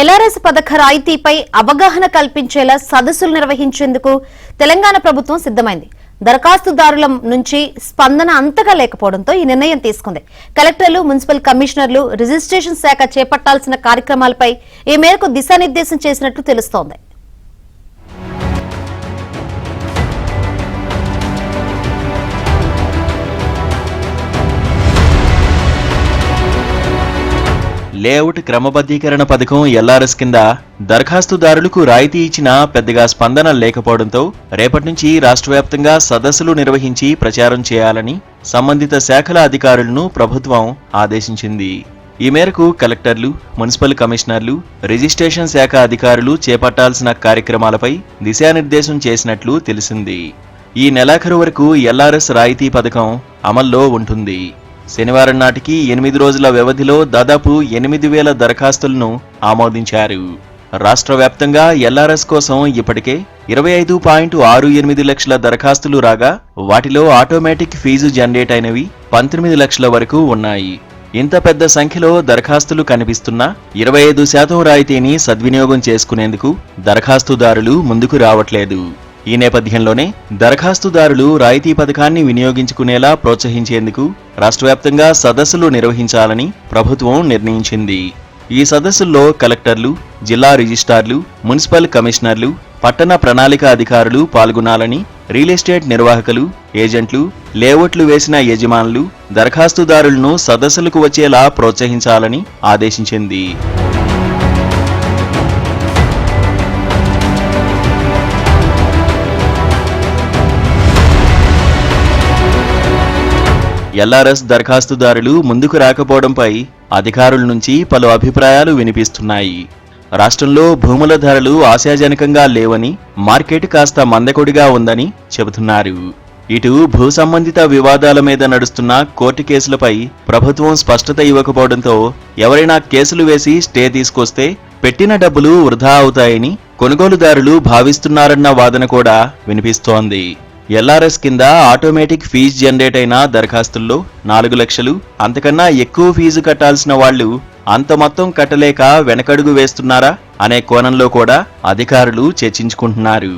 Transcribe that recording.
LRS పథక రాయితీపై అవగాహన కల్పించేలా సదస్సులు నిర్వహించేందుకు తెలంగాణ ప్రభుత్వం సిద్దమైంది. దరఖాస్తుదారుల నుంచి స్పందన అంతగా లేకపోవడంతో ఈ నిర్ణయం తీసుకుంది. కలెక్టర్లు, మున్సిపల్ కమిషనర్లు రిజిస్ట్రేషన్ శాఖ చేపట్టాల్సిన కార్యక్రమాలపై ఈ మేరకు దిశానిర్దేశం చేసినట్లు తెలుస్తోంది. లేఅవుట్ క్రమబద్ధీకరణ పథకం ఎల్ఆర్ఎస్ కింద దరఖాస్తుదారులకు రాయితీ ఇచ్చినా పెద్దగా స్పందన లేకపోవడంతో రేపటి నుంచి రాష్ట్ర వ్యాప్తంగా సదస్సులు నిర్వహించి ప్రచారం చేయాలని సంబంధిత శాఖల అధికారులను ప్రభుత్వం ఆదేశించింది. ఈ మేరకు కలెక్టర్లు, మున్సిపల్ కమిషనర్లు, రిజిస్ట్రేషన్ శాఖ అధికారులు చేపట్టాల్సిన కార్యక్రమాలపై దిశానిర్దేశం చేసినట్లు తెలిసింది. ఈ నెలాఖరు వరకు ఎల్ఆర్ఎస్ రాయితీ పథకం అమల్లో ఉంటుంది. శనివారం నాటికి 8 రోజుల వ్యవధిలో దాదాపు 8,000 దరఖాస్తులను ఆమోదించారు. రాష్ట్ర వ్యాప్తంగా ఎల్ఆర్ఎస్ కోసం ఇప్పటికే 25.68 లక్షల దరఖాస్తులు రాగా వాటిలో ఆటోమేటిక్ ఫీజు జనరేట్ అయినవి 19 లక్షల వరకు ఉన్నాయి. ఇంత పెద్ద సంఖ్యలో దరఖాస్తులు కనిపిస్తున్నా 25% రాయితీని సద్వినియోగం చేసుకునేందుకు దరఖాస్తుదారులు ముందుకు రావట్లేదు. ఈ నేపథ్యంలోనే దరఖాస్తుదారులు రాయితీ పథకాన్ని వినియోగించుకునేలా ప్రోత్సహించేందుకు రాష్ట్ర వ్యాప్తంగా సదస్సులు నిర్వహించాలని ప్రభుత్వం నిర్ణయించింది. ఈ సదస్సుల్లో కలెక్టర్లు, జిల్లా రిజిస్ట్రార్లు, మున్సిపల్ కమిషనర్లు, పట్టణ ప్రణాళిక అధికారులు పాల్గొనాలని రియల్ ఎస్టేట్ నిర్వాహకులు, ఏజెంట్లు, లేఅవుట్లు వేసిన యజమానులు దరఖాస్తుదారులను సదస్సులకు వచ్చేలా ప్రోత్సహించాలని ఆదేశించింది. ఎల్ఆర్ఎస్ దరఖాస్తుదారులు ముందుకు రాకపోవడంపై అధికారుల నుంచి పలు అభిప్రాయాలు వినిపిస్తున్నాయి. రాష్ట్రంలో భూముల ధరలు ఆశాజనకంగా లేవని, మార్కెట్ కాస్త మందకొడిగా ఉందని చెబుతున్నారు. ఇటు భూ సంబంధిత వివాదాల మీద నడుస్తున్న కోర్టు కేసులపై ప్రభుత్వం స్పష్టత ఇవ్వకపోవడంతో ఎవరైనా కేసులు వేసి స్టే తీసుకొస్తే పెట్టిన డబ్బులు వృధా అవుతాయని కొనుగోలుదారులు భావిస్తున్నారన్న వాదన కూడా వినిపిస్తోంది. ఎల్ఆర్ఎస్ కింద ఆటోమేటిక్ ఫీజు జనరేట్ అయిన దరఖాస్తుల్లో 4 లక్షలు అంతకన్నా ఎక్కువ ఫీజు కట్టాల్సిన వాళ్లు అంత మొత్తం కట్టలేక వెనకడుగు వేస్తున్నారా అనే కోణంలో కూడా అధికారులు చర్చించుకుంటున్నారు.